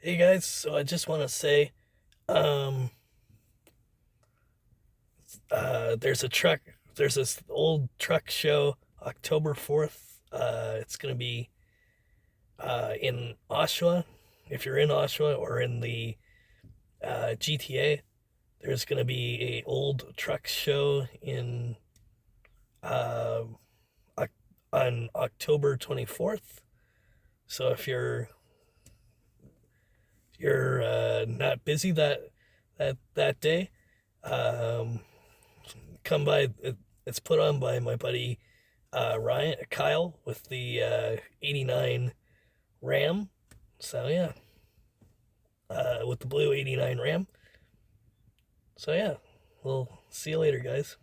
Hey guys, so I just want to say, um, there's this old truck show October 4th. It's gonna be in Oshawa. If you're in Oshawa or in the GTA, there's gonna be a old truck show in uh, on October 24th. So if you're not busy that day, um, come by. It's put on by my buddy Kyle with the '89 Ram. So yeah, with the blue '89 Ram. So yeah, we'll see you later, guys.